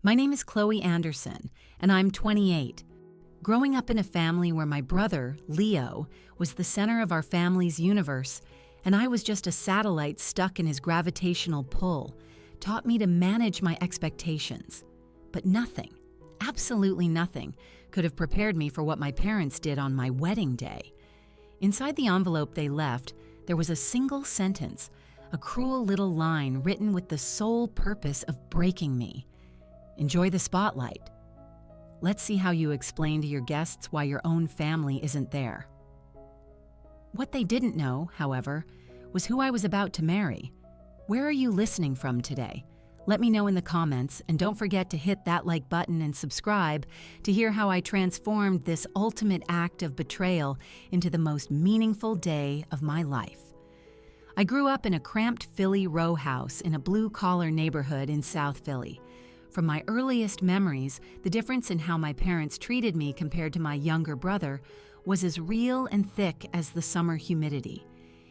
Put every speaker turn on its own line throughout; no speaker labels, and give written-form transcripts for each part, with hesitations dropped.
My name is Chloe Anderson, and I'm 28. Growing up in a family where my brother, Leo, was the center of our family's universe, and I was just a satellite stuck in his gravitational pull, taught me to manage my expectations. But nothing, absolutely nothing, could have prepared me for what my parents did on my wedding day. Inside the envelope they left, there was a single sentence, a cruel little line written with the sole purpose of breaking me. Enjoy the spotlight. Let's see how you explain to your guests why your own family isn't there. What they didn't know, however, was who I was about to marry. Where are you listening from today? Let me know in the comments, and don't forget to hit that like button and subscribe to hear how I transformed this ultimate act of betrayal into the most meaningful day of my life. I grew up in a cramped Philly row house in a blue-collar neighborhood in South Philly. From my earliest memories, the difference in how my parents treated me compared to my younger brother was as real and thick as the summer humidity.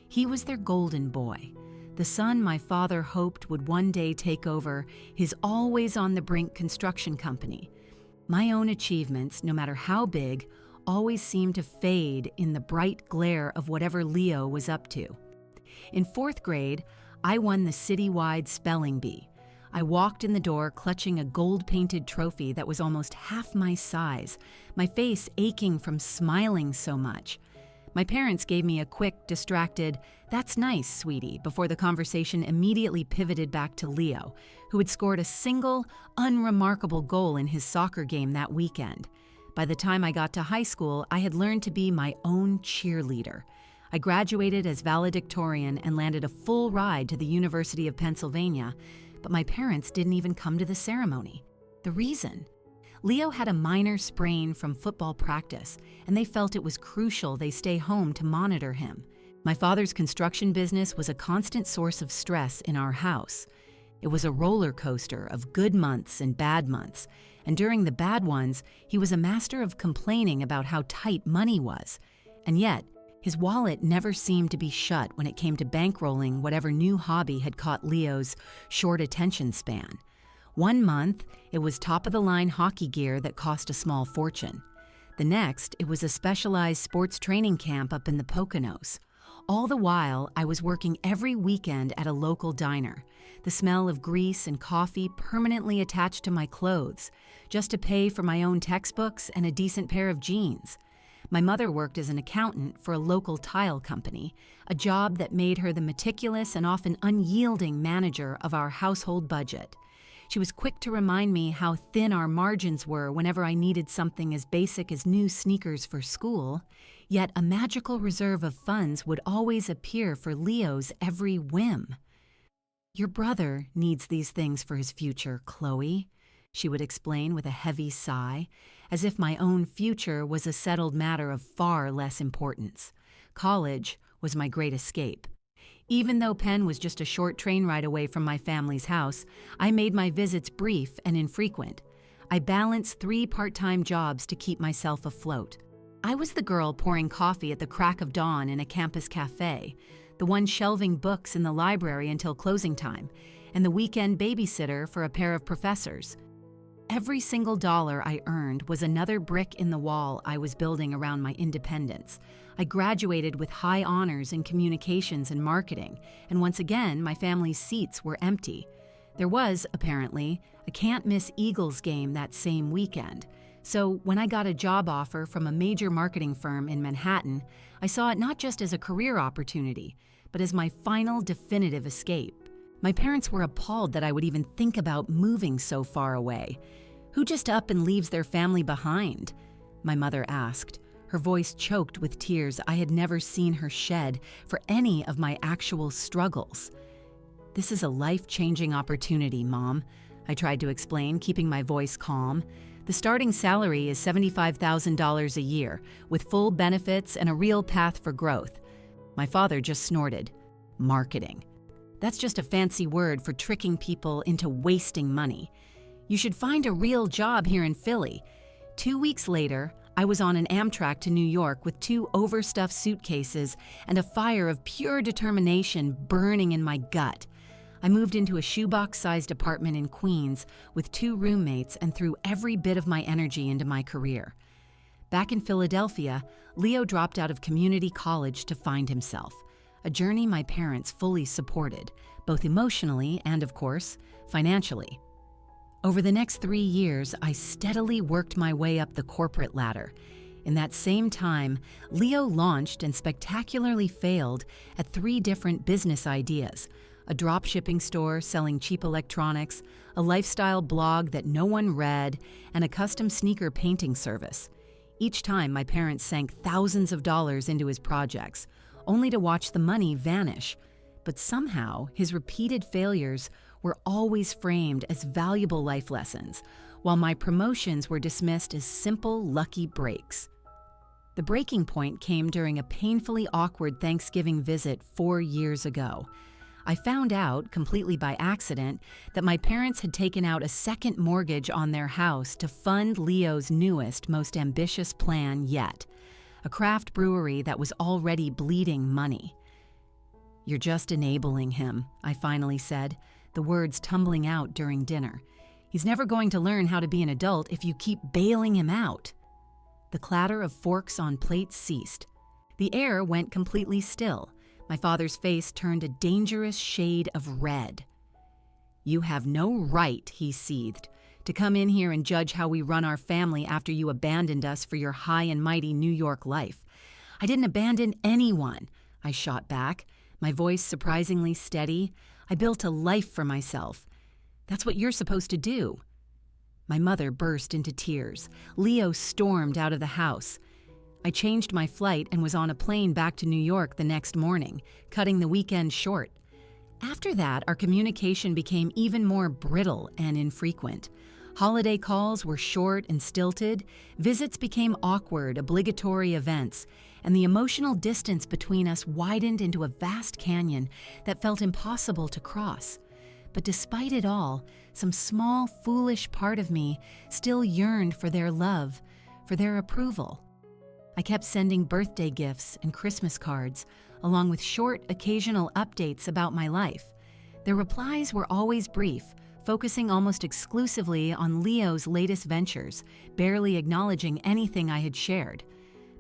He was their golden boy, the son my father hoped would one day take over his always-on-the-brink construction company. My own achievements, no matter how big, always seemed to fade in the bright glare of whatever Leo was up to. In 4th grade, I won the citywide spelling bee. I walked in the door clutching a gold-painted trophy that was almost half my size, my face aching from smiling so much. My parents gave me a quick, distracted, "That's nice, sweetie," before the conversation immediately pivoted back to Leo, who had scored a single, unremarkable goal in his soccer game that weekend. By the time I got to high school, I had learned to be my own cheerleader. I graduated as valedictorian and landed a full ride to the University of Pennsylvania, but my parents didn't even come to the ceremony. The reason? Leo had a minor sprain from football practice, and they felt it was crucial they stay home to monitor him. My father's construction business was a constant source of stress in our house. It was a roller coaster of good months and bad months, and during the bad ones, he was a master of complaining about how tight money was. And yet, his wallet never seemed to be shut when it came to bankrolling whatever new hobby had caught Leo's short attention span. One month, it was top-of-the-line hockey gear that cost a small fortune. The next, it was a specialized sports training camp up in the Poconos. All the while, I was working every weekend at a local diner, the smell of grease and coffee permanently attached to my clothes, just to pay for my own textbooks and a decent pair of jeans. My mother worked as an accountant for a local tile company, a job that made her the meticulous and often unyielding manager of our household budget. She was quick to remind me how thin our margins were whenever I needed something as basic as new sneakers for school, yet a magical reserve of funds would always appear for Leo's every whim. "Your brother needs these things for his future, Chloe," she would explain with a heavy sigh, as if my own future was a settled matter of far less importance. College was my great escape. Even though Penn was just a short train ride away from my family's house, I made my visits brief and infrequent. I balanced 3 part-time jobs to keep myself afloat. I was the girl pouring coffee at the crack of dawn in a campus cafe, the one shelving books in the library until closing time, and the weekend babysitter for a pair of professors. Every single dollar I earned was another brick in the wall I was building around my independence. I graduated with high honors in communications and marketing, and once again, my family's seats were empty. There was, apparently, a can't-miss Eagles game that same weekend. So when I got a job offer from a major marketing firm in Manhattan, I saw it not just as a career opportunity, but as my final definitive escape. My parents were appalled that I would even think about moving so far away. "Who just up and leaves their family behind?" my mother asked, her voice choked with tears I had never seen her shed for any of my actual struggles. "This is a life-changing opportunity, Mom," I tried to explain, keeping my voice calm. "The starting salary is $75,000 a year, with full benefits and a real path for growth." My father just snorted. "Marketing. That's just a fancy word for tricking people into wasting money. You should find a real job here in Philly." 2 weeks later, I was on an Amtrak to New York with 2 overstuffed suitcases and a fire of pure determination burning in my gut. I moved into a shoebox-sized apartment in Queens with 2 roommates and threw every bit of my energy into my career. Back in Philadelphia, Leo dropped out of community college to find himself, a journey my parents fully supported, both emotionally and, of course, financially. Over the next 3 years, I steadily worked my way up the corporate ladder. In that same time, Leo launched and spectacularly failed at 3 different business ideas: a drop-shipping store selling cheap electronics, a lifestyle blog that no one read, and a custom sneaker painting service. Each time, my parents sank thousands of dollars into his projects, only to watch the money vanish. But somehow, his repeated failures were always framed as valuable life lessons, while my promotions were dismissed as simple, lucky breaks. The breaking point came during a painfully awkward Thanksgiving visit 4 years ago. I found out, completely by accident, that my parents had taken out a second mortgage on their house to fund Leo's newest, most ambitious plan yet, a craft brewery that was already bleeding money. "You're just enabling him," I finally said, the words tumbling out during dinner. "He's never going to learn how to be an adult if you keep bailing him out." The clatter of forks on plates ceased. The air went completely still. My father's face turned a dangerous shade of red. "You have no right," he seethed, "to come in here and judge how we run our family after you abandoned us for your high and mighty New York life." "I didn't abandon anyone," I shot back, my voice surprisingly steady. "I built a life for myself. That's what you're supposed to do." My mother burst into tears. Leo stormed out of the house. I changed my flight and was on a plane back to New York the next morning, cutting the weekend short. After that, our communication became even more brittle and infrequent. Holiday calls were short and stilted, visits became awkward, obligatory events, and the emotional distance between us widened into a vast canyon that felt impossible to cross. But despite it all, some small, foolish part of me still yearned for their love, for their approval. I kept sending birthday gifts and Christmas cards, along with short, occasional updates about my life. Their replies were always brief, focusing almost exclusively on Leo's latest ventures, barely acknowledging anything I had shared.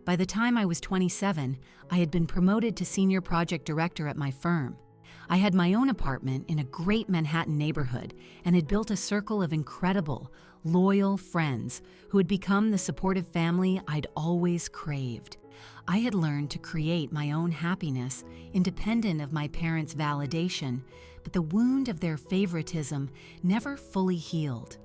By the time I was 27, I had been promoted to senior project director at my firm. I had my own apartment in a great Manhattan neighborhood and had built a circle of incredible, loyal friends who had become the supportive family I'd always craved. I had learned to create my own happiness, independent of my parents' validation, but the wound of their favoritism never fully healed.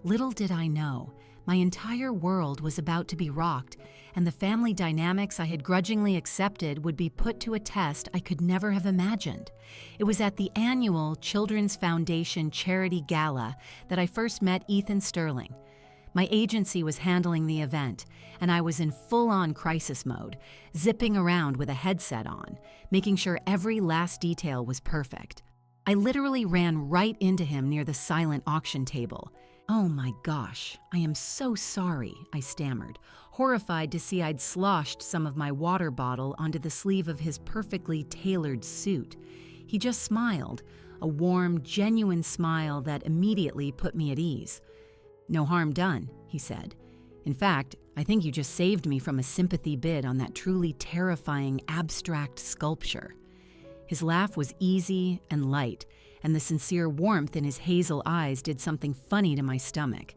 Little did I know, my entire world was about to be rocked, and the family dynamics I had grudgingly accepted would be put to a test I could never have imagined. It was at the annual Children's Foundation Charity Gala that I first met Ethan Sterling. My agency was handling the event, and I was in full-on crisis mode, zipping around with a headset on, making sure every last detail was perfect. I literally ran right into him near the silent auction table. "Oh my gosh, I am so sorry," I stammered, horrified to see I'd sloshed some of my water bottle onto the sleeve of his perfectly tailored suit. He just smiled, a warm, genuine smile that immediately put me at ease. "No harm done," he said. "In fact, I think you just saved me from a sympathy bid on that truly terrifying abstract sculpture." His laugh was easy and light, and the sincere warmth in his hazel eyes did something funny to my stomach.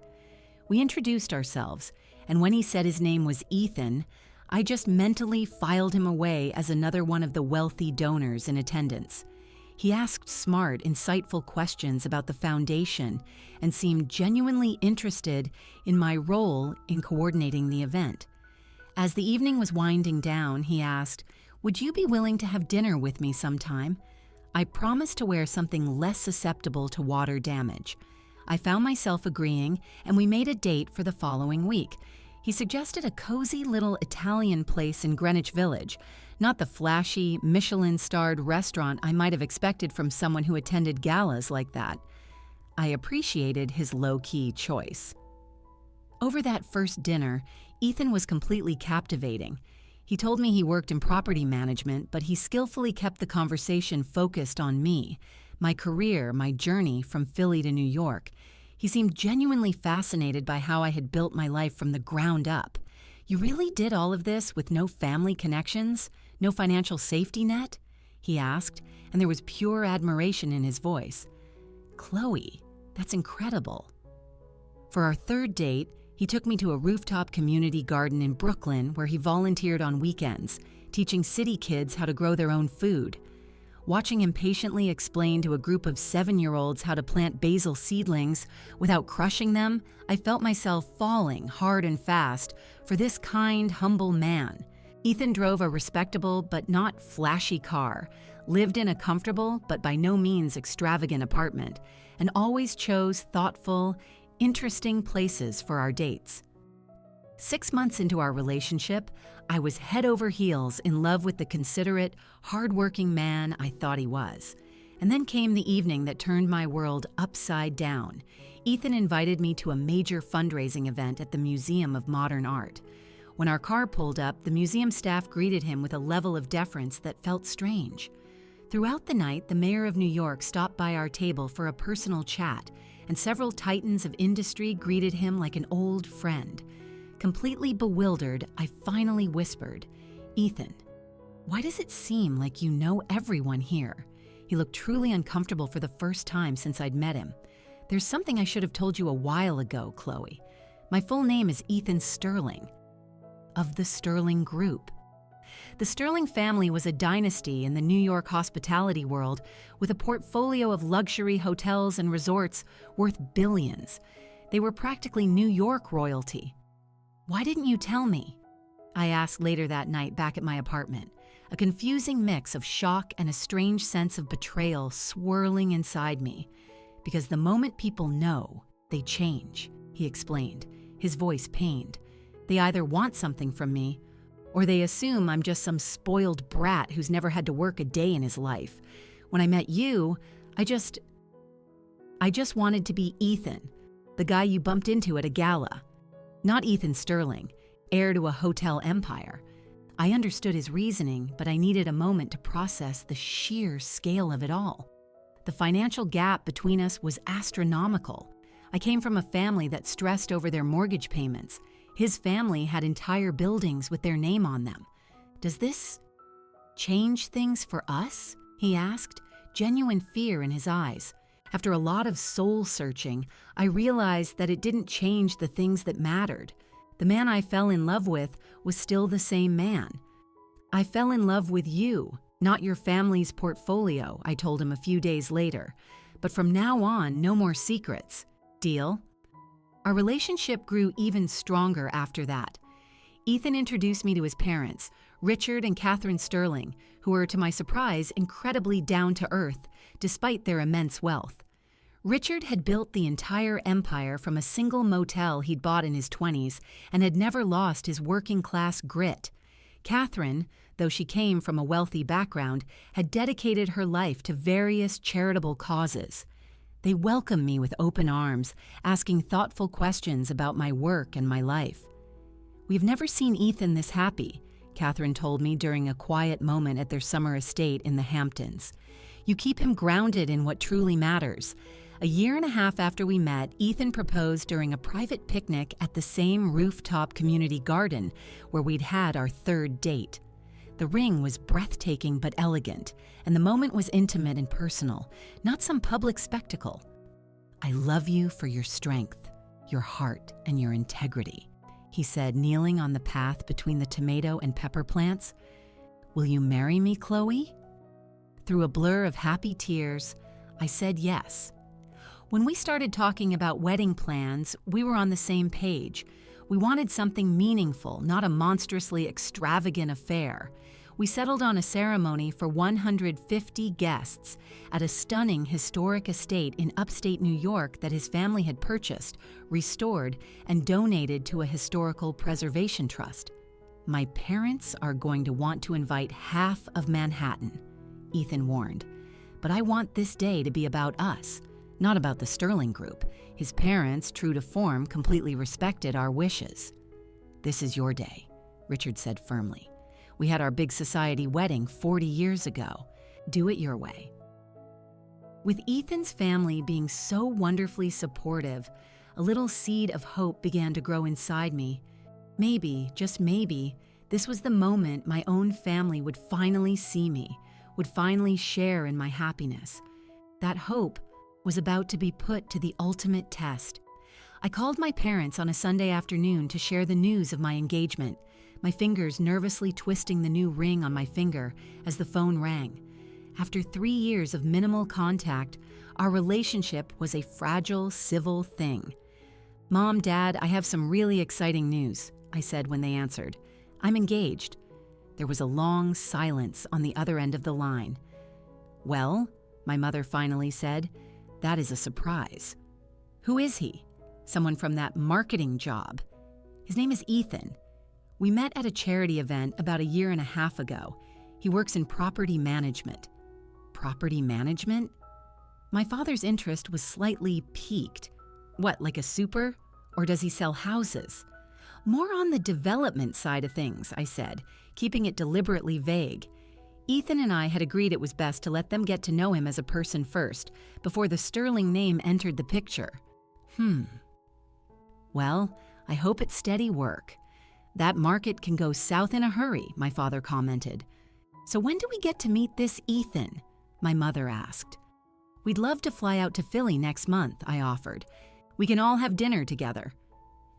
We introduced ourselves, and when he said his name was Ethan, I just mentally filed him away as another one of the wealthy donors in attendance. He asked smart, insightful questions about the foundation and seemed genuinely interested in my role in coordinating the event. As the evening was winding down, he asked, "Would you be willing to have dinner with me sometime?" I promised to wear something less susceptible to water damage. I found myself agreeing, and we made a date for the following week. He suggested a cozy little Italian place in Greenwich Village, not the flashy, Michelin-starred restaurant I might have expected from someone who attended galas like that. I appreciated his low-key choice. Over that first dinner, Ethan was completely captivating. He told me he worked in property management, but he skillfully kept the conversation focused on me, my career, my journey from Philly to New York. He seemed genuinely fascinated by how I had built my life from the ground up. "You really did all of this with no family connections? No financial safety net?" he asked, and there was pure admiration in his voice. "Chloe, that's incredible." For our third date, he took me to a rooftop community garden in Brooklyn where he volunteered on weekends, teaching city kids how to grow their own food. Watching him patiently explain to a group of 7-year-olds how to plant basil seedlings without crushing them, I felt myself falling hard and fast for this kind, humble man. Ethan drove a respectable but not flashy car, lived in a comfortable but by no means extravagant apartment, and always chose thoughtful, interesting places for our dates. 6 months into our relationship, I was head over heels in love with the considerate, hard-working man I thought he was. And then came the evening that turned my world upside down. Ethan invited me to a major fundraising event at the Museum of Modern Art. When our car pulled up, the museum staff greeted him with a level of deference that felt strange. Throughout the night, the mayor of New York stopped by our table for a personal chat, and several titans of industry greeted him like an old friend. Completely bewildered, I finally whispered, "Ethan, why does it seem like you know everyone here?" He looked truly uncomfortable for the first time since I'd met him. "There's something I should have told you a while ago, Chloe. My full name is Ethan Sterling, of the Sterling Group." The Sterling family was a dynasty in the New York hospitality world with a portfolio of luxury hotels and resorts worth billions. They were practically New York royalty. "Why didn't you tell me?" I asked later that night back at my apartment, a confusing mix of shock and a strange sense of betrayal swirling inside me. "Because the moment people know, they change," he explained, his voice pained. "They either want something from me, or they assume I'm just some spoiled brat who's never had to work a day in his life. When I met you, I just wanted to be Ethan, the guy you bumped into at a gala. Not Ethan Sterling, heir to a hotel empire." I understood his reasoning, but I needed a moment to process the sheer scale of it all. The financial gap between us was astronomical. I came from a family that stressed over their mortgage payments. His family had entire buildings with their name on them. "Does this change things for us?" he asked, genuine fear in his eyes. After a lot of soul-searching, I realized that it didn't change the things that mattered. The man I fell in love with was still the same man. "I fell in love with you, not your family's portfolio," I told him a few days later. "But from now on, no more secrets. Deal?" Our relationship grew even stronger after that. Ethan introduced me to his parents, Richard and Catherine Sterling, who were, to my surprise, incredibly down-to-earth, despite their immense wealth. Richard had built the entire empire from a single motel he'd bought in his 20s and had never lost his working-class grit. Catherine, though she came from a wealthy background, had dedicated her life to various charitable causes. They welcomed me with open arms, asking thoughtful questions about my work and my life. "We've never seen Ethan this happy," Catherine told me during a quiet moment at their summer estate in the Hamptons. "You keep him grounded in what truly matters." A year and a half after we met, Ethan proposed during a private picnic at the same rooftop community garden where we'd had our third date. The ring was breathtaking but elegant, and the moment was intimate and personal, not some public spectacle. "I love you for your strength, your heart, and your integrity," he said, kneeling on the path between the tomato and pepper plants. "Will you marry me, Chloe?" Through a blur of happy tears, I said yes. When we started talking about wedding plans, we were on the same page. We wanted something meaningful, not a monstrously extravagant affair. We settled on a ceremony for 150 guests at a stunning historic estate in upstate New York that his family had purchased, restored, and donated to a historical preservation trust. "My parents are going to want to invite half of Manhattan," Ethan warned. "But I want this day to be about us, not about the Sterling Group." His parents, true to form, completely respected our wishes. "This is your day," Richard said firmly. "We had our big society wedding 40 years ago. Do it your way." With Ethan's family being so wonderfully supportive, a little seed of hope began to grow inside me. Maybe, just maybe, this was the moment my own family would finally see me, would finally share in my happiness. That hope was about to be put to the ultimate test. I called my parents on a Sunday afternoon to share the news of my engagement, my fingers nervously twisting the new ring on my finger as the phone rang. After 3 years of minimal contact, our relationship was a fragile, civil thing. "Mom, Dad, I have some really exciting news," I said when they answered. "I'm engaged." There was a long silence on the other end of the line. "Well," my mother finally said, "that is a surprise." "Who is he?" "Someone from that marketing job." "His name is Ethan. We met at a charity event about a year and a half ago. He works in property management." "Property management?" My father's interest was slightly piqued. "What, like a super? Or does he sell houses?" "More on the development side of things," I said, keeping it deliberately vague. Ethan and I had agreed it was best to let them get to know him as a person first, before the sterling name entered the picture. "Well, I hope it's steady work. That market can go south in a hurry," my father commented. "So when do we get to meet this Ethan?" my mother asked. "We'd love to fly out to Philly next month," I offered. "We can all have dinner together."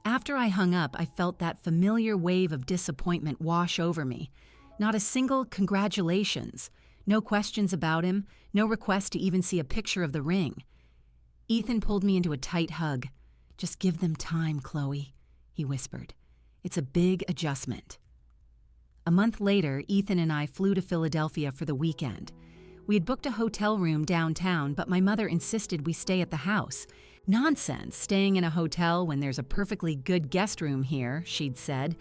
After I hung up, I felt that familiar wave of disappointment wash over me. Not a single congratulations, no questions about him, no request to even see a picture of the ring. Ethan pulled me into a tight hug. "Just give them time, Chloe," he whispered. "It's a big adjustment." A month later, Ethan and I flew to Philadelphia for the weekend. We had booked a hotel room downtown, but my mother insisted we stay at the house. "Nonsense, staying in a hotel when there's a perfectly good guest room here," she'd said,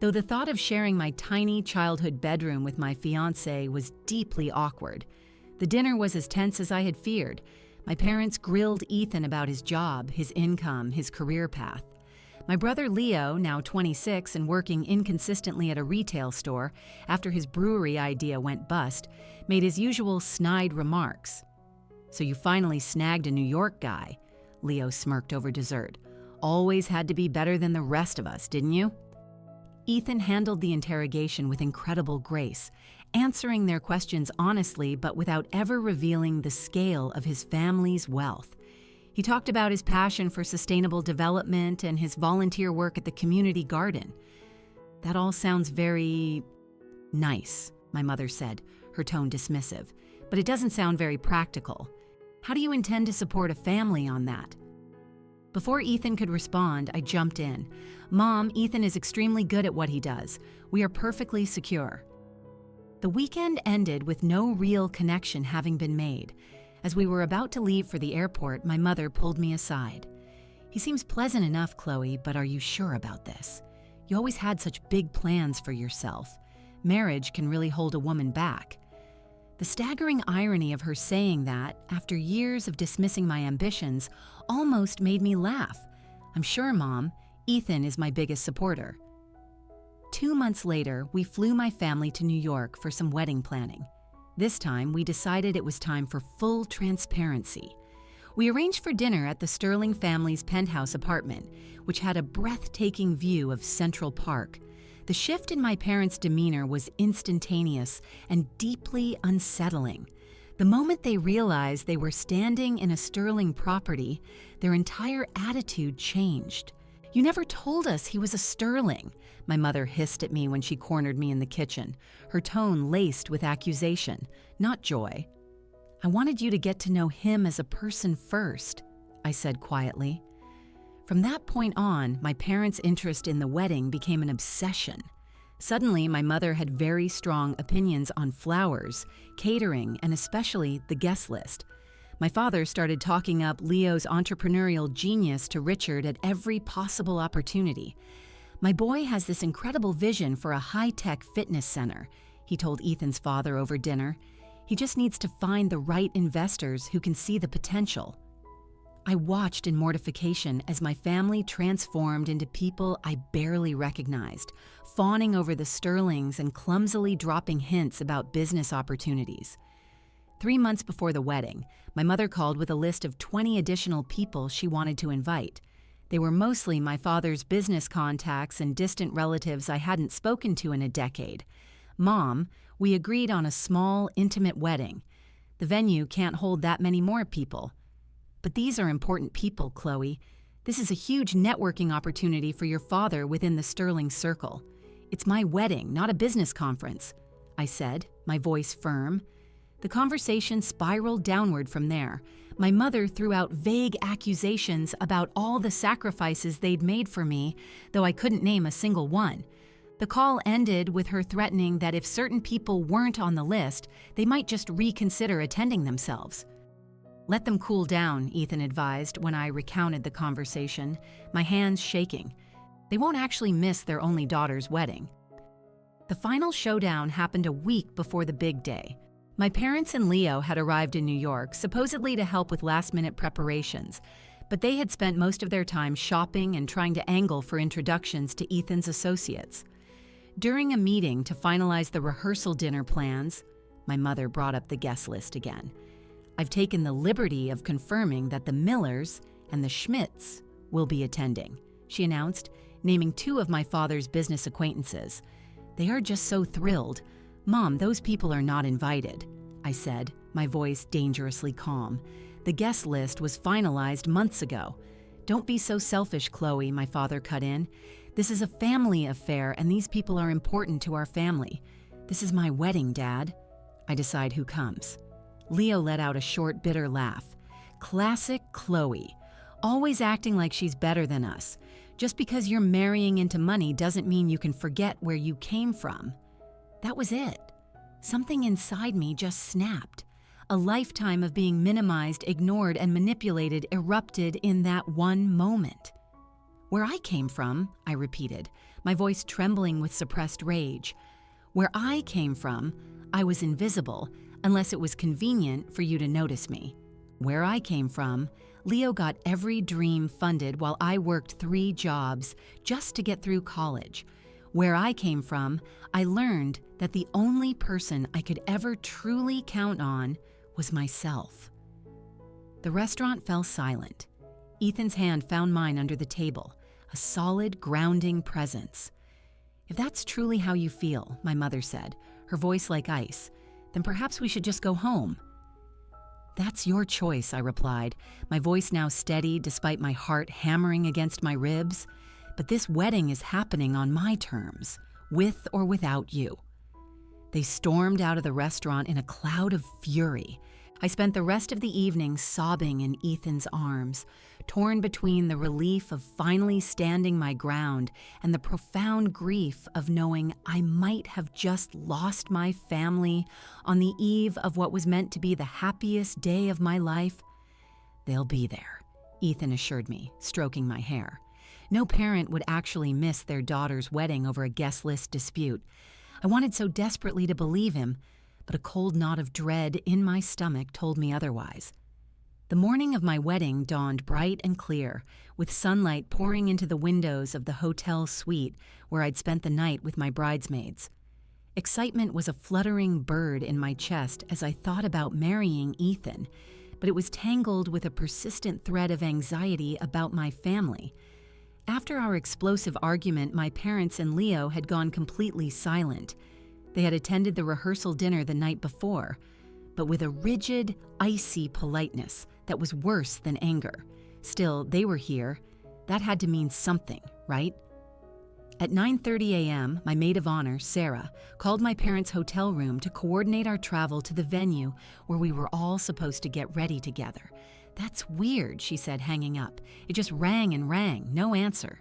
though the thought of sharing my tiny childhood bedroom with my fiancé was deeply awkward. The dinner was as tense as I had feared. My parents grilled Ethan about his job, his income, his career path. My brother Leo, now 26 and working inconsistently at a retail store after his brewery idea went bust, made his usual snide remarks. "So you finally snagged a New York guy," Leo smirked over dessert. "Always had to be better than the rest of us, didn't you?" Ethan handled the interrogation with incredible grace, answering their questions honestly but without ever revealing the scale of his family's wealth. He talked about his passion for sustainable development and his volunteer work at the community garden. "That all sounds very nice," my mother said, her tone dismissive, "but it doesn't sound very practical. How do you intend to support a family on that?" Before Ethan could respond, I jumped in. "Mom, Ethan is extremely good at what he does. We are perfectly secure." The weekend ended with no real connection having been made. As we were about to leave for the airport, my mother pulled me aside. "He seems pleasant enough, Chloe, but are you sure about this? You always had such big plans for yourself. Marriage can really hold a woman back." The staggering irony of her saying that, after years of dismissing my ambitions, almost made me laugh. "I'm sure, Mom, Ethan is my biggest supporter." 2 months later, we flew my family to New York for some wedding planning. This time, we decided it was time for full transparency. We arranged for dinner at the Sterling family's penthouse apartment, which had a breathtaking view of Central Park. The shift in my parents' demeanor was instantaneous and deeply unsettling. The moment they realized they were standing in a Sterling property, their entire attitude changed. "You never told us he was a Sterling," my mother hissed at me when she cornered me in the kitchen, her tone laced with accusation, not joy. "I wanted you to get to know him as a person first," I said quietly. From that point on, my parents' interest in the wedding became an obsession. Suddenly, my mother had very strong opinions on flowers, catering, and especially the guest list. My father started talking up Leo's entrepreneurial genius to Richard at every possible opportunity. "My boy has this incredible vision for a high-tech fitness center," he told Ethan's father over dinner. "He just needs to find the right investors who can see the potential." I watched in mortification as my family transformed into people I barely recognized, fawning over the Sterlings and clumsily dropping hints about business opportunities. 3 months before the wedding, my mother called with a list of 20 additional people she wanted to invite. They were mostly my father's business contacts and distant relatives I hadn't spoken to in a decade. Mom, we agreed on a small, intimate wedding. The venue can't hold that many more people. But these are important people, Chloe. This is a huge networking opportunity for your father within the Sterling circle. It's my wedding, not a business conference, I said, my voice firm. The conversation spiraled downward from there. My mother threw out vague accusations about all the sacrifices they'd made for me, though I couldn't name a single one. The call ended with her threatening that if certain people weren't on the list, they might just reconsider attending themselves. Let them cool down, Ethan advised when I recounted the conversation, my hands shaking. They won't actually miss their only daughter's wedding. The final showdown happened a week before the big day. My parents and Leo had arrived in New York, supposedly to help with last-minute preparations, but they had spent most of their time shopping and trying to angle for introductions to Ethan's associates. During a meeting to finalize the rehearsal dinner plans, my mother brought up the guest list again. I've taken the liberty of confirming that the Millers and the Schmidts will be attending, she announced, naming 2 of my father's business acquaintances. They are just so thrilled. Mom, those people are not invited, I said, my voice dangerously calm. The guest list was finalized months ago. Don't be so selfish, Chloe, my father cut in. This is a family affair, and these people are important to our family. This is my wedding, Dad. I decide who comes. Leo let out a short, bitter laugh. Classic Chloe. Always acting like she's better than us. Just because you're marrying into money doesn't mean you can forget where you came from. That was it. Something inside me just snapped. A lifetime of being minimized, ignored, and manipulated erupted in that one moment. Where I came from, I repeated, my voice trembling with suppressed rage. Where I came from, I was invisible, unless it was convenient for you to notice me. Where I came from, Leo got every dream funded while I worked 3 jobs just to get through college. Where I came from, I learned that the only person I could ever truly count on was myself. The restaurant fell silent. Ethan's hand found mine under the table, a solid, grounding presence. If that's truly how you feel, my mother said, her voice like ice, then perhaps we should just go home. That's your choice, I replied, my voice now steady despite my heart hammering against my ribs. But this wedding is happening on my terms, with or without you. They stormed out of the restaurant in a cloud of fury. I spent the rest of the evening sobbing in Ethan's arms, torn between the relief of finally standing my ground and the profound grief of knowing I might have just lost my family on the eve of what was meant to be the happiest day of my life. They'll be there, Ethan assured me, stroking my hair. No parent would actually miss their daughter's wedding over a guest list dispute. I wanted so desperately to believe him, but a cold knot of dread in my stomach told me otherwise. The morning of my wedding dawned bright and clear, with sunlight pouring into the windows of the hotel suite where I'd spent the night with my bridesmaids. Excitement was a fluttering bird in my chest as I thought about marrying Ethan, but it was tangled with a persistent thread of anxiety about my family. After our explosive argument, my parents and Leo had gone completely silent. They had attended the rehearsal dinner the night before, but with a rigid, icy politeness that was worse than anger. Still, they were here. That had to mean something, right? At 9:30 a.m., my maid of honor, Sarah, called my parents' hotel room to coordinate our travel to the venue where we were all supposed to get ready together. That's weird, she said, hanging up. It just rang and rang, no answer.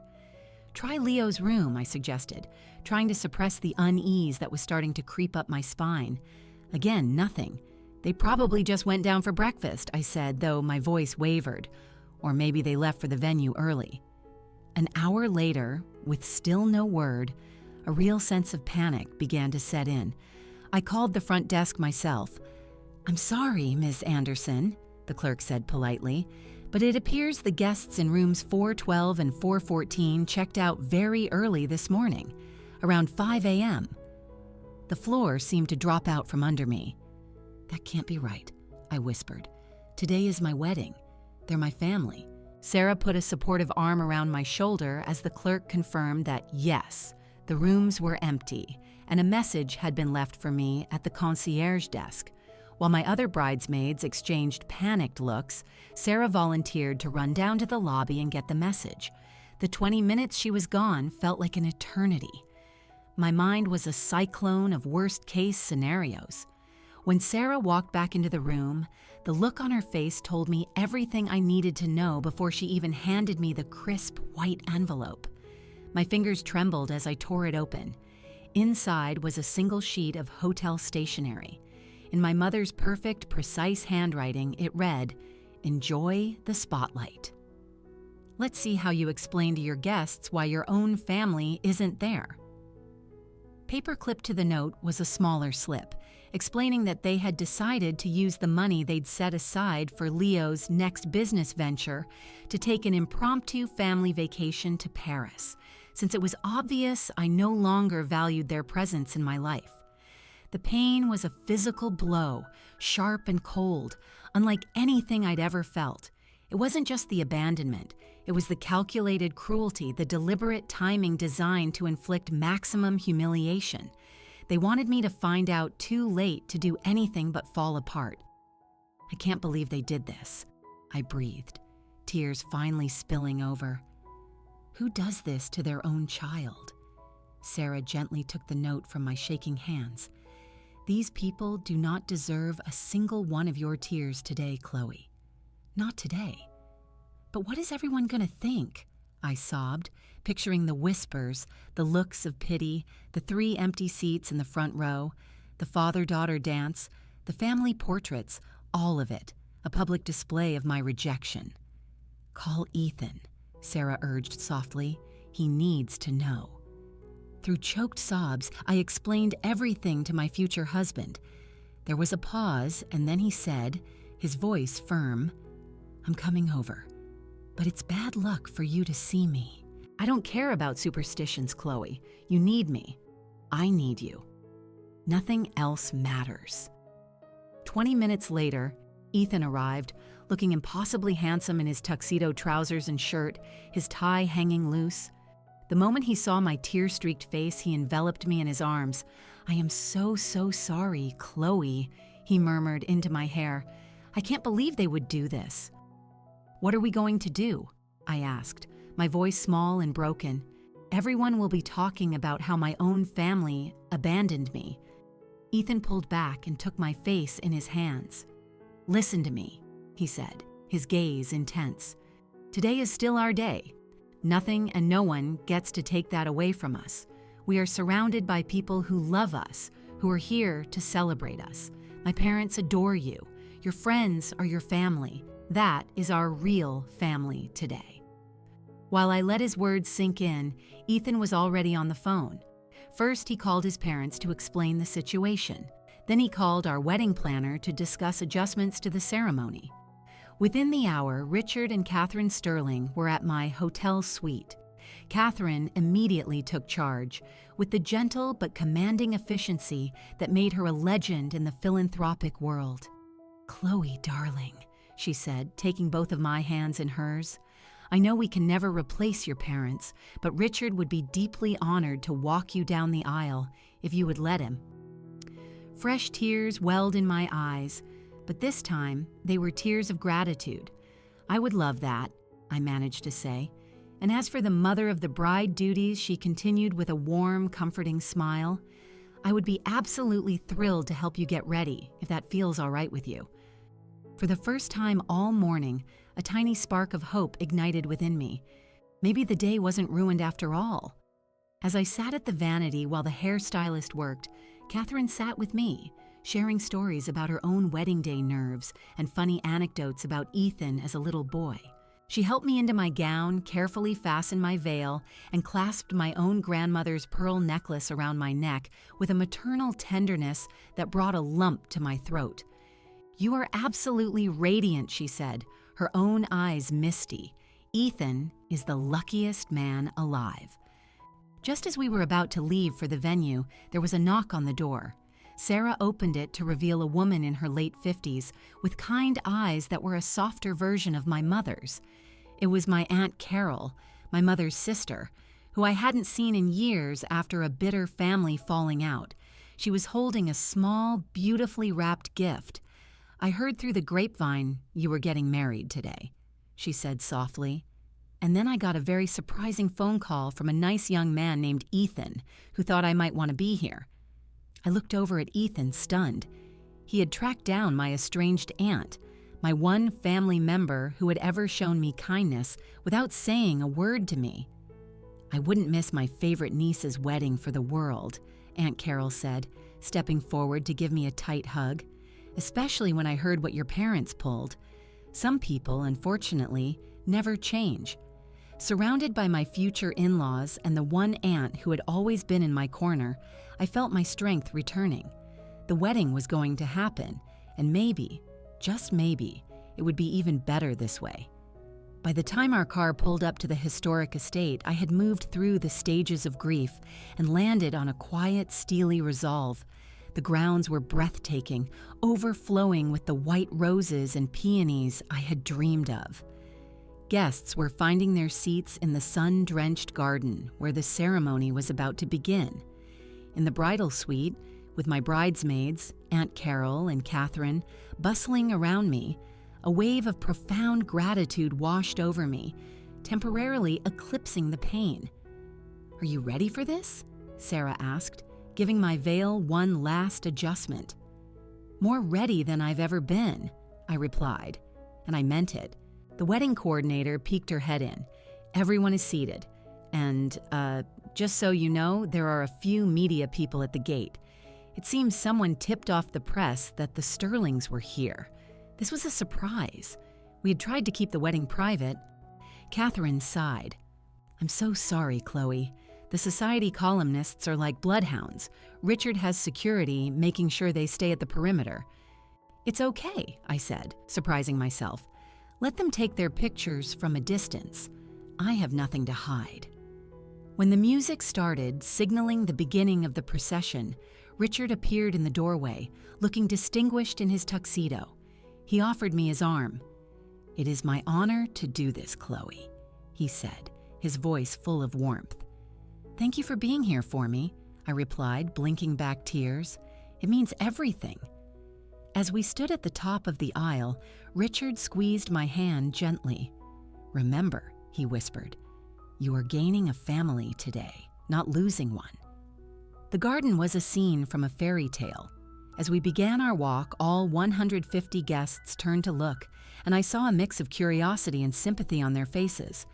Try Leo's room, I suggested, trying to suppress the unease that was starting to creep up my spine. Again, nothing. They probably just went down for breakfast, I said, though my voice wavered. Or maybe they left for the venue early. An hour later, with still no word, a real sense of panic began to set in. I called the front desk myself. "I'm sorry, Miss Anderson," the clerk said politely, "but it appears the guests in rooms 412 and 414 checked out very early this morning, around 5 a.m. The floor seemed to drop out from under me. "That can't be right," I whispered. "Today is my wedding. They're my family." Sarah put a supportive arm around my shoulder as the clerk confirmed that yes, the rooms were empty, and a message had been left for me at the concierge desk. While my other bridesmaids exchanged panicked looks, Sarah volunteered to run down to the lobby and get the message. The 20 minutes she was gone felt like an eternity. My mind was a cyclone of worst-case scenarios. When Sarah walked back into the room, the look on her face told me everything I needed to know before she even handed me the crisp white envelope. My fingers trembled as I tore it open. Inside was a single sheet of hotel stationery. In my mother's perfect, precise handwriting, it read, "Enjoy the spotlight." Let's see how you explain to your guests why your own family isn't there. Paper clipped to the note was a smaller slip, explaining that they had decided to use the money they'd set aside for Leo's next business venture to take an impromptu family vacation to Paris, since it was obvious I no longer valued their presence in my life. The pain was a physical blow, sharp and cold, unlike anything I'd ever felt. It wasn't just the abandonment. It was the calculated cruelty, the deliberate timing designed to inflict maximum humiliation. They wanted me to find out too late to do anything but fall apart. "I can't believe they did this," I breathed, tears finally spilling over. "Who does this to their own child?" Sarah gently took the note from my shaking hands. "These people do not deserve a single one of your tears today, Chloe. Not today." "But what is everyone going to think?" I sobbed, picturing the whispers, the looks of pity, the 3 empty seats in the front row, the father-daughter dance, the family portraits, all of it, a public display of my rejection. "Call Ethan," Sarah urged softly. "He needs to know." Through choked sobs, I explained everything to my future husband. There was a pause, and then he said, his voice firm, "I'm coming over. But it's bad luck for you to see me." "I don't care about superstitions, Chloe. You need me. I need you. Nothing else matters." 20 minutes later, Ethan arrived, looking impossibly handsome in his tuxedo trousers and shirt, his tie hanging loose. The moment he saw my tear-streaked face, he enveloped me in his arms. "I am so sorry, Chloe," he murmured into my hair. "I can't believe they would do this." "What are we going to do?" I asked, my voice small and broken. "Everyone will be talking about how my own family abandoned me." Ethan pulled back and took my face in his hands. "Listen to me," he said, his gaze intense. "Today is still our day. Nothing and no one gets to take that away from us. We are surrounded by people who love us, who are here to celebrate us. My parents adore you. Your friends are your family. That is our real family today." While I let his words sink in, Ethan was already on the phone. First, he called his parents to explain the situation. Then he called our wedding planner to discuss adjustments to the ceremony. Within the hour, Richard and Catherine Sterling were at my hotel suite. Catherine immediately took charge, with the gentle but commanding efficiency that made her a legend in the philanthropic world. "Chloe, darling," she said, taking both of my hands in hers. "I know we can never replace your parents, but Richard would be deeply honored to walk you down the aisle if you would let him." Fresh tears welled in my eyes, but this time they were tears of gratitude. "I would love that," I managed to say. And as for the mother of the bride duties, she continued with a warm, comforting smile, "I would be absolutely thrilled to help you get ready, if that feels all right with you." For the first time all morning, a tiny spark of hope ignited within me. Maybe the day wasn't ruined after all. As I sat at the vanity while the hairstylist worked, Catherine sat with me, sharing stories about her own wedding day nerves and funny anecdotes about Ethan as a little boy. She helped me into my gown, carefully fastened my veil, and clasped my own grandmother's pearl necklace around my neck with a maternal tenderness that brought a lump to my throat. "You are absolutely radiant," she said, her own eyes misty. "Ethan is the luckiest man alive." Just as we were about to leave for the venue, there was a knock on the door. Sarah opened it to reveal a woman in her late 50s with kind eyes that were a softer version of my mother's. It was my Aunt Carol, my mother's sister, who I hadn't seen in years after a bitter family falling out. She was holding a small, beautifully wrapped gift. "I heard through the grapevine you were getting married today," she said softly. And then I got a very surprising phone call from a nice young man named Ethan, who thought I might want to be here. I looked over at Ethan, stunned. He had tracked down my estranged aunt, my one family member who had ever shown me kindness without saying a word to me. "I wouldn't miss my favorite niece's wedding for the world," Aunt Carol said, stepping forward to give me a tight hug, "especially when I heard what your parents pulled. Some people, unfortunately, never change." Surrounded by my future in-laws and the one aunt who had always been in my corner, I felt my strength returning. The wedding was going to happen, and maybe, just maybe, it would be even better this way. By the time our car pulled up to the historic estate, I had moved through the stages of grief and landed on a quiet, steely resolve. The grounds were breathtaking, overflowing with the white roses and peonies I had dreamed of. Guests were finding their seats in the sun-drenched garden where the ceremony was about to begin. In the bridal suite, with my bridesmaids, Aunt Carol and Catherine, bustling around me, a wave of profound gratitude washed over me, temporarily eclipsing the pain. "Are you ready for this?" Sarah asked, giving my veil one last adjustment. "More ready than I've ever been," I replied, and I meant it. The wedding coordinator peeked her head in. "Everyone is seated. And, just so you know, there are a few media people at the gate. It seems someone tipped off the press that the Sterlings were here. This was a surprise. We had tried to keep the wedding private." Catherine sighed. "I'm so sorry, Chloe. The society columnists are like bloodhounds. Richard has security, making sure they stay at the perimeter." "It's okay," I said, surprising myself. "Let them take their pictures from a distance. I have nothing to hide." When the music started, signaling the beginning of the procession, Richard appeared in the doorway, looking distinguished in his tuxedo. He offered me his arm. "It is my honor to do this, Chloe," he said, his voice full of warmth. "Thank you for being here for me," I replied, blinking back tears. "It means everything." As we stood at the top of the aisle, Richard squeezed my hand gently. "Remember," he whispered, "you are gaining a family today, not losing one." The garden was a scene from a fairy tale. As we began our walk, all 150 guests turned to look, and I saw a mix of curiosity and sympathy on their faces.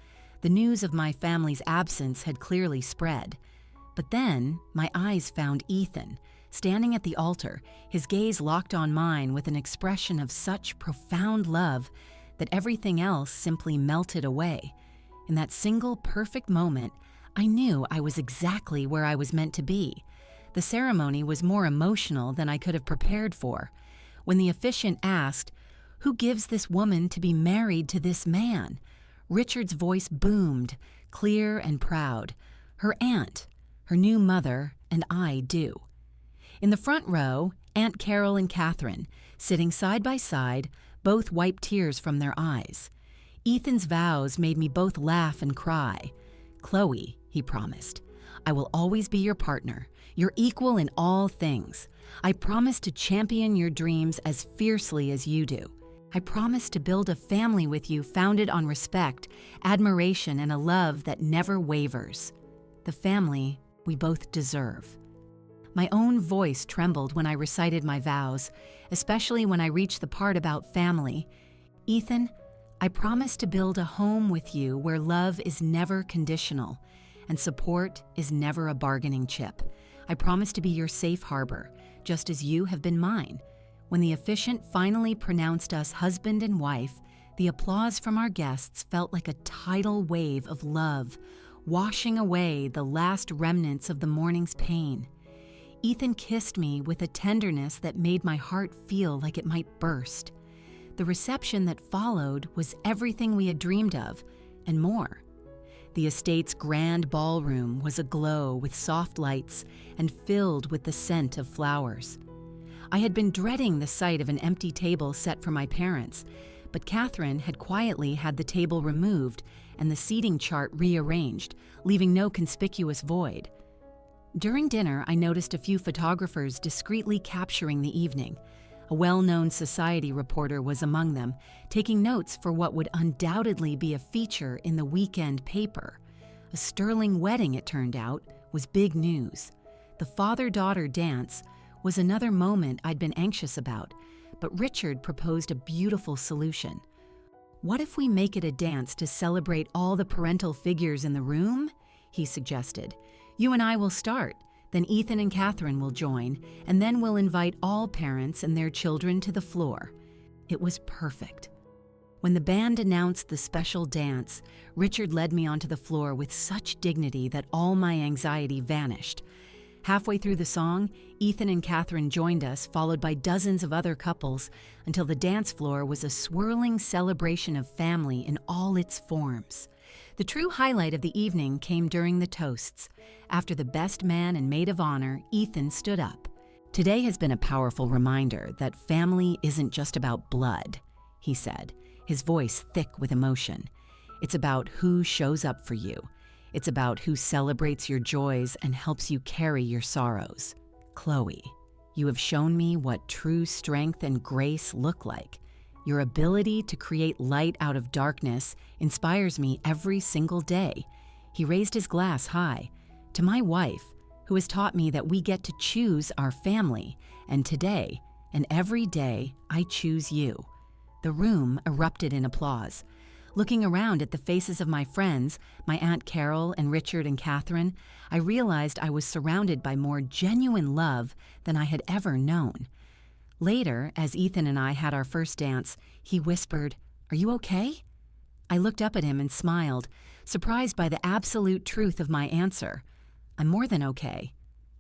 The news of my family's absence had clearly spread. But then, my eyes found Ethan, standing at the altar, his gaze locked on mine with an expression of such profound love that everything else simply melted away. In that single perfect moment, I knew I was exactly where I was meant to be. The ceremony was more emotional than I could have prepared for. When the officiant asked, "Who gives this woman to be married to this man?" Richard's voice boomed, clear and proud. "Her aunt, her new mother, and I do." In the front row, Aunt Carol and Catherine, sitting side by side, both wiped tears from their eyes. Ethan's vows made me both laugh and cry. "Chloe," he promised, "I will always be your partner, your equal in all things. I promise to champion your dreams as fiercely as you do. I promise to build a family with you founded on respect, admiration, and a love that never wavers. The family we both deserve." My own voice trembled when I recited my vows, especially when I reached the part about family. "Ethan, I promise to build a home with you where love is never conditional and support is never a bargaining chip. I promise to be your safe harbor, just as you have been mine." When the officiant finally pronounced us husband and wife, the applause from our guests felt like a tidal wave of love, washing away the last remnants of the morning's pain. Ethan kissed me with a tenderness that made my heart feel like it might burst. The reception that followed was everything we had dreamed of, and more. The estate's grand ballroom was aglow with soft lights and filled with the scent of flowers. I had been dreading the sight of an empty table set for my parents, but Catherine had quietly had the table removed and the seating chart rearranged, leaving no conspicuous void. During dinner, I noticed a few photographers discreetly capturing the evening. A well-known society reporter was among them, taking notes for what would undoubtedly be a feature in the weekend paper. A sterling wedding, it turned out, was big news. The father-daughter dance was another moment I'd been anxious about, but Richard proposed a beautiful solution. "What if we make it a dance to celebrate all the parental figures in the room?" he suggested. "You and I will start, then Ethan and Catherine will join, and then we'll invite all parents and their children to the floor." It was perfect. When the band announced the special dance, Richard led me onto the floor with such dignity that all my anxiety vanished. Halfway through the song, Ethan and Catherine joined us, followed by dozens of other couples, until the dance floor was a swirling celebration of family in all its forms. The true highlight of the evening came during the toasts. After the best man and maid of honor, Ethan stood up. "Today has been a powerful reminder that family isn't just about blood," he said, his voice thick with emotion. "It's about who shows up for you. It's about who celebrates your joys and helps you carry your sorrows. Chloe, you have shown me what true strength and grace look like. Your ability to create light out of darkness inspires me every single day." He raised his glass high. "To my wife, who has taught me that we get to choose our family, and today, and every day, I choose you." The room erupted in applause. Looking around at the faces of my friends, my Aunt Carol and Richard and Catherine, I realized I was surrounded by more genuine love than I had ever known. Later, as Ethan and I had our first dance, he whispered, "Are you okay?" I looked up at him and smiled, surprised by the absolute truth of my answer. "I'm more than okay.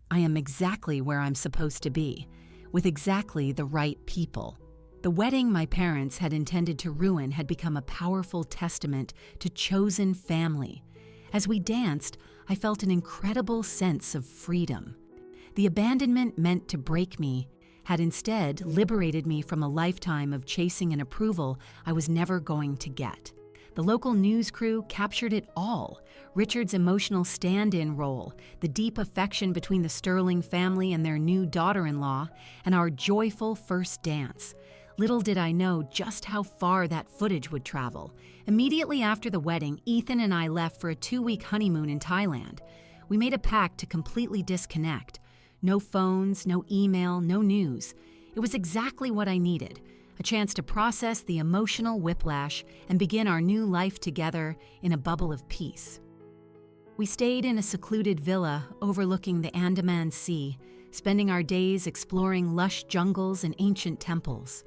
I am exactly where I'm supposed to be, with exactly the right people." The wedding my parents had intended to ruin had become a powerful testament to chosen family. As we danced, I felt an incredible sense of freedom. The abandonment meant to break me had instead liberated me from a lifetime of chasing an approval I was never going to get. The local news crew captured it all: Richard's emotional stand-in role, the deep affection between the Sterling family and their new daughter-in-law, and our joyful first dance. Little did I know just how far that footage would travel. Immediately after the wedding, Ethan and I left for a 2-week honeymoon in Thailand. We made a pact to completely disconnect. No phones, no email, no news. It was exactly what I needed, a chance to process the emotional whiplash and begin our new life together in a bubble of peace. We stayed in a secluded villa overlooking the Andaman Sea, spending our days exploring lush jungles and ancient temples.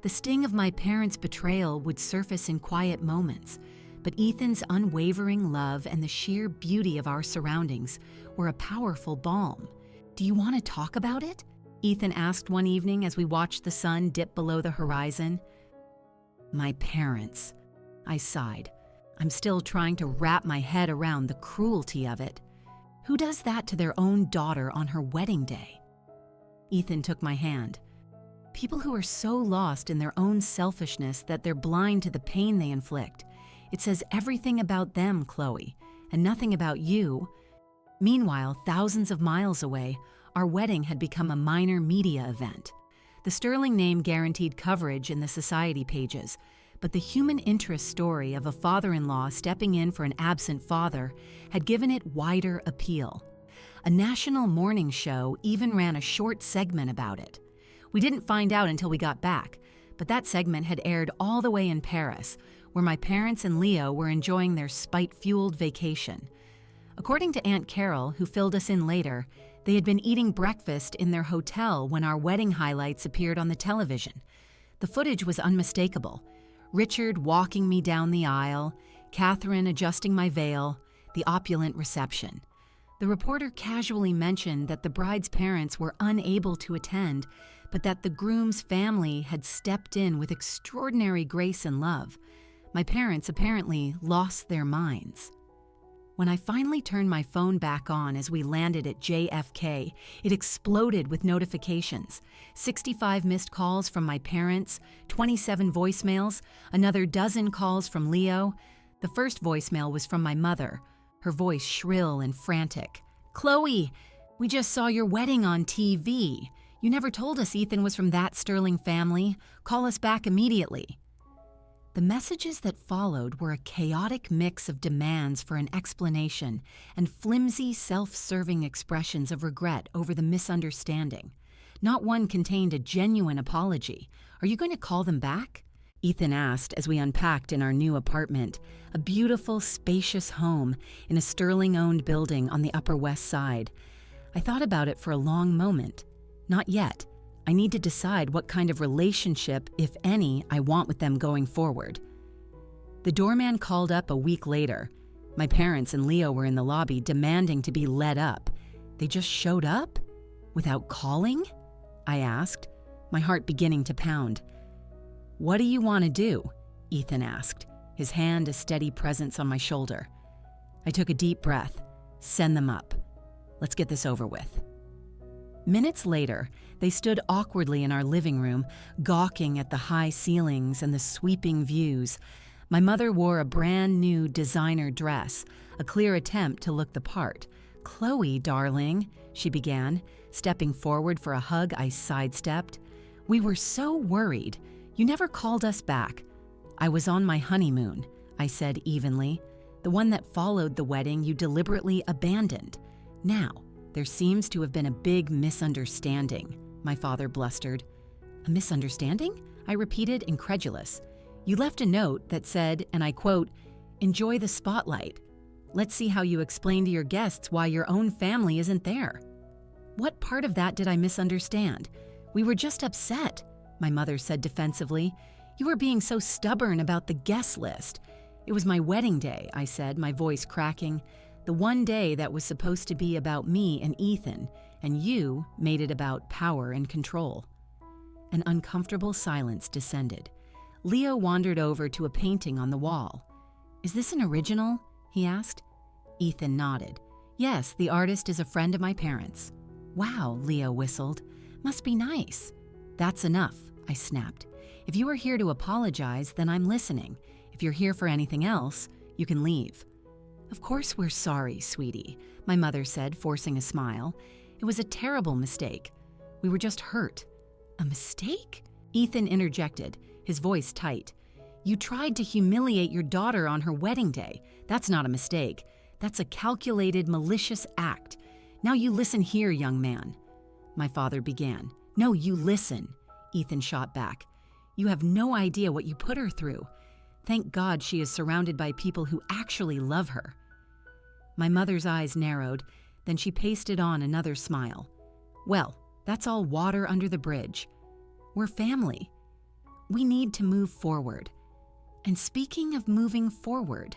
The sting of my parents' betrayal would surface in quiet moments, but Ethan's unwavering love and the sheer beauty of our surroundings were a powerful balm. "Do you want to talk about it?" Ethan asked one evening as we watched the sun dip below the horizon. "My parents," I sighed. I'm still trying to wrap my head around the cruelty of it. Who does that to their own daughter on her wedding day? Ethan took my hand. "People who are so lost in their own selfishness that they're blind to the pain they inflict. It says everything about them, Chloe, and nothing about you." Meanwhile, thousands of miles away, our wedding had become a minor media event. The Sterling name guaranteed coverage in the society pages, but the human interest story of a father-in-law stepping in for an absent father had given it wider appeal. A national morning show even ran a short segment about it. We didn't find out until we got back, but that segment had aired all the way in Paris, where my parents and Leo were enjoying their spite-fueled vacation. According to Aunt Carol, who filled us in later, they had been eating breakfast in their hotel when our wedding highlights appeared on the television. The footage was unmistakable. Richard walking me down the aisle, Catherine adjusting my veil, the opulent reception. The reporter casually mentioned that the bride's parents were unable to attend, but that the groom's family had stepped in with extraordinary grace and love. My parents apparently lost their minds. When I finally turned my phone back on as we landed at JFK, it exploded with notifications. 65 missed calls from my parents, 27 voicemails, another dozen calls from Leo. The first voicemail was from my mother, her voice shrill and frantic. "Chloe, we just saw your wedding on TV. You never told us Ethan was from that sterling family. Call us back immediately." The messages that followed were a chaotic mix of demands for an explanation and flimsy, self-serving expressions of regret over the misunderstanding. Not one contained a genuine apology. "Are you going to call them back?" Ethan asked as we unpacked in our new apartment, a beautiful, spacious home in a Sterling-owned building on the Upper West Side. I thought about it for a long moment. Not yet. I need to decide what kind of relationship, if any, I want with them going forward. The doorman called up a week later. My parents and Leo were in the lobby demanding to be let up. They just showed up? Without calling? I asked, my heart beginning to pound. "What do you want to do?" Ethan asked, his hand a steady presence on my shoulder. I took a deep breath. "Send them up. Let's get this over with." Minutes later, they stood awkwardly in our living room, gawking at the high ceilings and the sweeping views. My mother wore a brand new designer dress, a clear attempt to look the part. "Chloe, darling," she began, stepping forward for a hug I sidestepped. "We were so worried. You never called us back." "I was on my honeymoon," I said evenly. "The one that followed the wedding you deliberately abandoned. Now, there seems to have been a big misunderstanding," my father blustered. "A misunderstanding?" I repeated, incredulous. "You left a note that said, and I quote, 'Enjoy the spotlight. Let's see how you explain to your guests why your own family isn't there.' What part of that did I misunderstand? We were just upset," my mother said defensively. "You were being so stubborn about the guest list." "It was my wedding day," I said, my voice cracking. "The one day that was supposed to be about me and Ethan, and you made it about power and control." An uncomfortable silence descended. Leo wandered over to a painting on the wall. "Is this an original?" he asked. Ethan nodded. "Yes, the artist is a friend of my parents." "Wow," Leo whistled. "Must be nice." "That's enough," I snapped. "If you are here to apologize, then I'm listening. If you're here for anything else, you can leave." "Of course we're sorry, sweetie," my mother said, forcing a smile. "It was a terrible mistake. We were just hurt." "A mistake?" Ethan interjected, his voice tight. "You tried to humiliate your daughter on her wedding day. That's not a mistake. That's a calculated, malicious act. Now you listen here, young man." My father began. "No, you listen," Ethan shot back. "You have no idea what you put her through. Thank God she is surrounded by people who actually love her." My mother's eyes narrowed, then she pasted on another smile. "Well, that's all water under the bridge. We're family. We need to move forward. And speaking of moving forward,"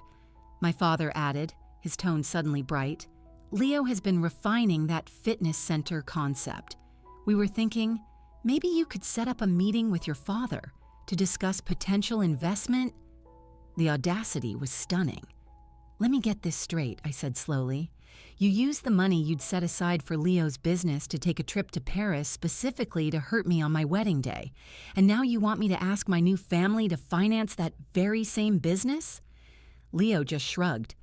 my father added, his tone suddenly bright, "Leo has been refining that fitness center concept. We were thinking, maybe you could set up a meeting with your father to discuss potential investment." The audacity was stunning. "Let me get this straight," I said slowly. "You used the money you'd set aside for Leo's business to take a trip to Paris specifically to hurt me on my wedding day, and now you want me to ask my new family to finance that very same business?" Leo just shrugged.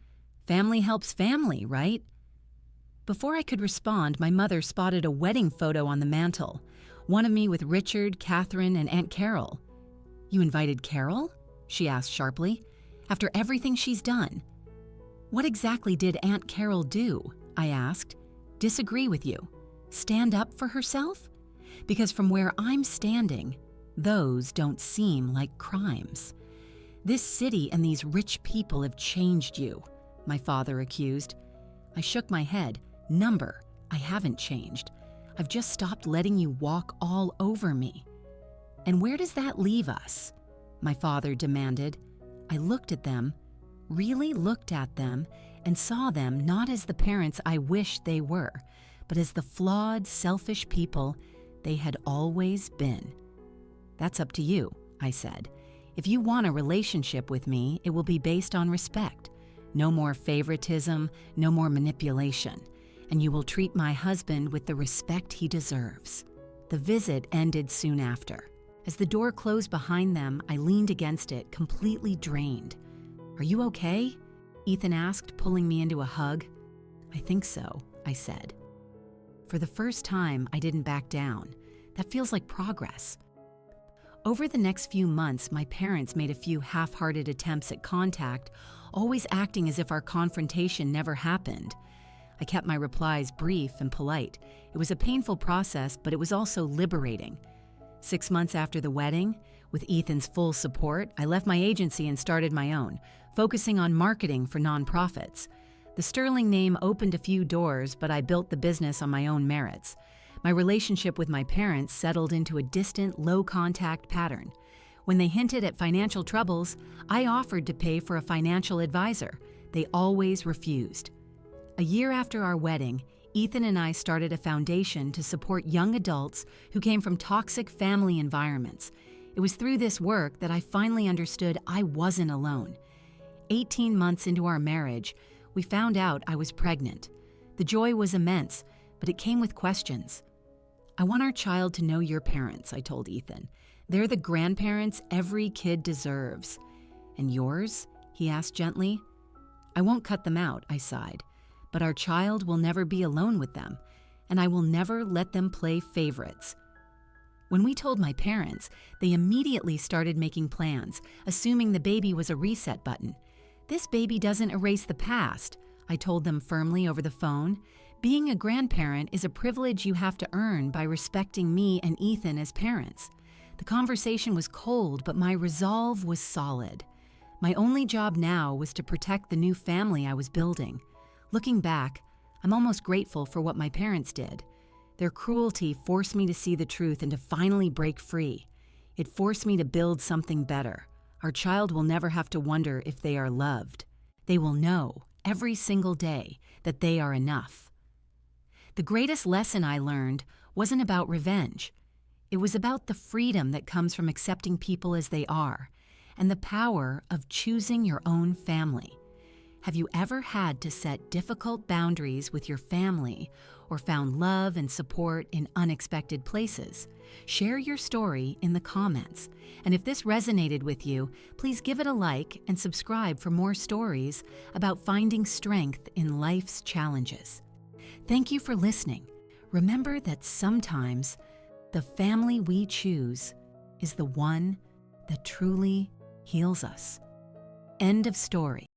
"Family helps family, right?" Before I could respond, my mother spotted a wedding photo on the mantel, one of me with Richard, Catherine, and Aunt Carol. "You invited Carol?" she asked sharply. "After everything she's done." "What exactly did Aunt Carol do?" I asked. "Disagree with you? Stand up for herself? Because from where I'm standing, those don't seem like crimes. This city and these rich people have changed you," my father accused. I shook my head. "Number, I haven't changed. I've just stopped letting you walk all over me." "And where does that leave us?" my father demanded. I looked at them, really looked at them, and saw them not as the parents I wished they were, but as the flawed, selfish people they had always been. "That's up to you," I said. "If you want a relationship with me, it will be based on respect. No more favoritism, no more manipulation, and you will treat my husband with the respect he deserves." The visit ended soon after. As the door closed behind them, I leaned against it, completely drained. "Are you okay?" Ethan asked, pulling me into a hug. "I think so," I said. For the first time, I didn't back down. That feels like progress. Over the next few months, my parents made a few half-hearted attempts at contact, always acting as if our confrontation never happened. I kept my replies brief and polite. It was a painful process, but it was also liberating. 6 months after the wedding, with Ethan's full support, I left my agency and started my own, focusing on marketing for nonprofits. The Sterling name opened a few doors, but I built the business on my own merits. My relationship with my parents settled into a distant, low-contact pattern. When they hinted at financial troubles, I offered to pay for a financial advisor. They always refused. A year after our wedding, Ethan and I started a foundation to support young adults who came from toxic family environments. It was through this work that I finally understood I wasn't alone. 18 months into our marriage, we found out I was pregnant. The joy was immense, but it came with questions. "I want our child to know your parents," I told Ethan. "They're the grandparents every kid deserves." "And yours?" he asked gently. "I won't cut them out," I sighed. "But our child will never be alone with them, and I will never let them play favorites." When we told my parents, they immediately started making plans, assuming the baby was a reset button. "This baby doesn't erase the past," I told them firmly over the phone. "Being a grandparent is a privilege you have to earn by respecting me and Ethan as parents." The conversation was cold, but my resolve was solid. My only job now was to protect the new family I was building. Looking back, I'm almost grateful for what my parents did. Their cruelty forced me to see the truth and to finally break free. It forced me to build something better. Our child will never have to wonder if they are loved. They will know, every single day, that they are enough. The greatest lesson I learned wasn't about revenge. It was about the freedom that comes from accepting people as they are, and the power of choosing your own family. Have you ever had to set difficult boundaries with your family or found love and support in unexpected places? Share your story in the comments. And if this resonated with you, please give it a like and subscribe for more stories about finding strength in life's challenges. Thank you for listening. Remember that sometimes the family we choose is the one that truly heals us. End of story.